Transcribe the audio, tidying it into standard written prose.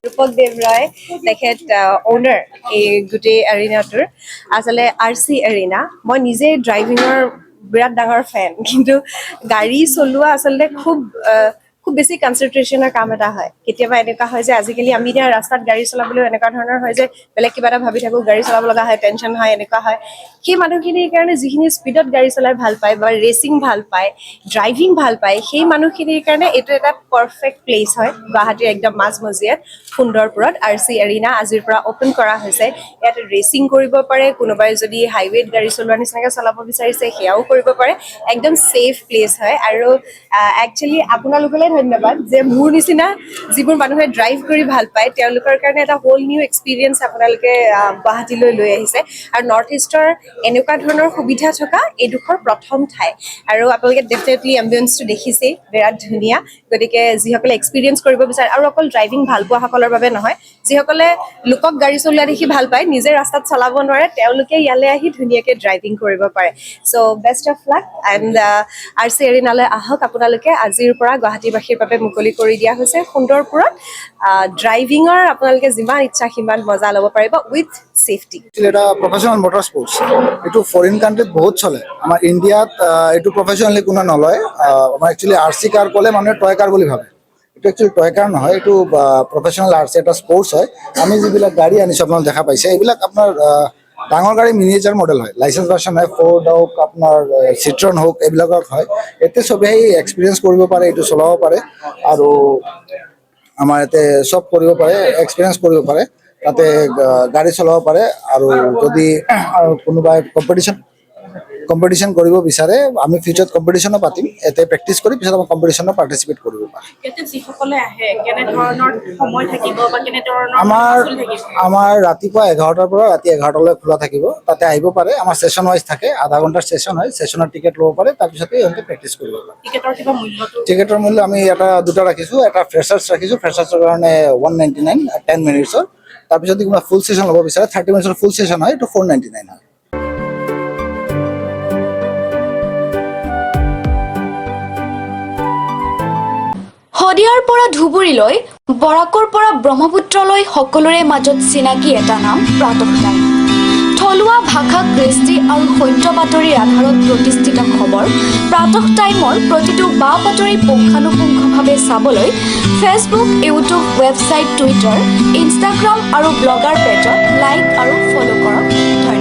ৰূপক দেৱ ৰয় তেখেত অ'নাৰ এই গোটেই এৰিনাটোৰ আচলতে RC এৰিনা মই নিজে ড্ৰাইভিঙৰ বিৰাট ডাঙৰ ফেন কিন্তু গাড়ী চলোৱা আচলতে খুব বেছি কনচেন্ট্ৰেশ্যনৰ কাম এটা হয় কেতিয়াবা এনেকুৱা হয় যে আজিকালি আমি এতিয়া ৰাস্তাত গাড়ী চলাবলৈ এনেকুৱা ধৰণৰ হয় যে বেলেগ কিবা এটা ভাবি থাকোঁ গাড়ী চলাব লগা হয় টেনশ্যন হয় এনেকুৱা হয় সেই মানুহখিনিৰ কাৰণে যিখিনি স্পীডত গাড়ী চলাই ভাল পায় বা ৰেচিং ভাল পায় ড্ৰাইভিং ভাল পায় সেই মানুহখিনিৰ কাৰণে এইটো এটা পাৰফেক্ট প্লেচ হয় গুৱাহাটীৰ একদম মাজমজিয়াত সুন্দৰপুৰত RC এৰিনা আজিৰ পৰা অ'পেন কৰা হৈছে ইয়াত ৰেচিং কৰিব পাৰে কোনোবাই যদি হাইৱেত গাড়ী চলোৱাৰ নিচিনাকৈ চলাব বিচাৰিছে সেয়াও কৰিব পাৰে একদম ছেফ প্লেচ হয় আৰু একচুৱেলি আপোনালোকলৈ ধন্যবাদ যে মোৰ নিচিনা যিবোৰ মানুহে ড্ৰাইভ কৰি ভাল পায় তেওঁলোকৰ কাৰণে এটা হোল নিউ এক্সপিৰিয়েঞ্চ আপোনালোকে গুৱাহাটীলৈ লৈ আহিছে আৰু নৰ্থ ইষ্টৰ এনেকুৱা ধৰণৰ সুবিধা থকা এইডোখৰ প্ৰথম ঠাই আৰু আপোনালোকে ডেফিনেটলি এম্বিয়েন্সটো দেখিছেই বিৰাট ধুনীয়া গতিকে যিসকলে এক্সপিৰিয়েঞ্চ কৰিব বিচাৰে আৰু অকল ড্ৰাইভিং ভাল পোৱাসকলৰ বাবে নহয় যিসকলে লোকক গাড়ী চলোৱা দেখি ভাল পায় নিজে ৰাস্তাত চলাব নোৱাৰে তেওঁলোকে ইয়ালৈ আহি ধুনীয়াকৈ ড্ৰাইভিং কৰিব পাৰে so' best of luck and RC এৰিনালৈ আহক আপোনালোকে আজিৰ পৰা গুৱাহাটীবাসীৰ বাবে মুকলি কৰি দিয়া হৈছে সুন্দৰপুৰত ড্ৰাইভিঙৰ আপোনালোকে যিমান ইচ্ছা সিমান মজা ল'ব পাৰিব উইথ ছেফটি এটা প্ৰফেশ্যনেল মটৰ স্পৰ্টছ এইটো ফৰেইন কাণ্ট্ৰিত বহুত চলে আমাৰ ইণ্ডিয়াত এইটো প্ৰফেশ্যনেলি কোনো নলয় আমাৰ একচুৱেলি RC কাৰ ক'লে মানুহে টয় কাৰ বুলি ভাবে এইটো একচুৱেলি টয় কাৰ নহয় এইটো প্ৰফেশ্যনেল RC এটা স্পৰ্টছ হয় আমি যিবিলাক গাড়ী আনিছোঁ আপোনালোকে দেখা পাইছে এইবিলাক আপোনাৰ ডাঙৰ গাড়ী মিনিয়েচাৰ মডেল হয় লাইচেঞ্চ ভাৰ্চন হয় ফ'ৰ্ড হওক আপোনাৰ চিট্ৰন হওক এইবিলাকৰ হয় ইয়াতে চবেই এক্সপিৰিয়েঞ্চ কৰিব পাৰে এইটো চলাব পাৰে আৰু আমাৰ ইয়াতে চব কৰিব পাৰে এক্সপিৰিয়েঞ্চ কৰিব পাৰে তাতে গাড়ী চলাব পাৰে আৰু যদি কোনোবাই কম্পিটিশ্যন কৰিব বিচাৰে আমি ফিউচাৰত কম্পিটিশ্যনো পাতিম ইয়াতে প্ৰেক্টিচ কৰি পিছত আমাৰ কম্পিটিশ্যনত পাৰ্টিচিপেট কৰিব পাৰে আমাৰ ৰাতিপুৱা 11টাৰ পৰা ৰাতি 11টালৈ খোলা থাকিব তাতে আহিব পাৰে আমাৰ ছেশ্যন ৱাইজ থাকে আধা ঘণ্টাৰ ছেশ্যন হয় ছেশ্যনৰ টিকেট ল'ব পাৰে তাৰপিছতে ইহঁতে প্ৰেক্টিচ কৰিব পাৰে টিকেটৰ মূল্য আমি দুটা ৰাখিছোঁ এটা ফ্ৰেছাৰ্ছ ৰাখিছোঁ ফ্ৰেছাৰ্ছৰ কাৰণে 199 10 মিনিটছৰ তাৰপিছত যদি কোনোবা ফুল ছেশ্যন ল'ব বিচাৰে 30 মিনিটছৰ ফুল ছেশ্যন হয় এইটো 499 হয় শদিয়াৰ পৰা ধুবুৰীলৈ বৰাকৰ পৰা ব্ৰহ্মপুত্ৰলৈ সকলোৰে মাজত চিনাকি এটা নাম প্ৰাতঃ টাইম থলুৱা ভাষা কৃষ্টি আৰু সত্য বাতৰিৰ আধাৰত প্ৰতিষ্ঠিত খবৰ প্ৰাতঃ টাইমৰ প্ৰতিটো বা বাতৰি পুংখানুপুংখভাৱে চাবলৈ Facebook YouTube website Twitter Instagram আৰু ব্লগাৰ পেজত লাইক আৰু ফ'ল' কৰক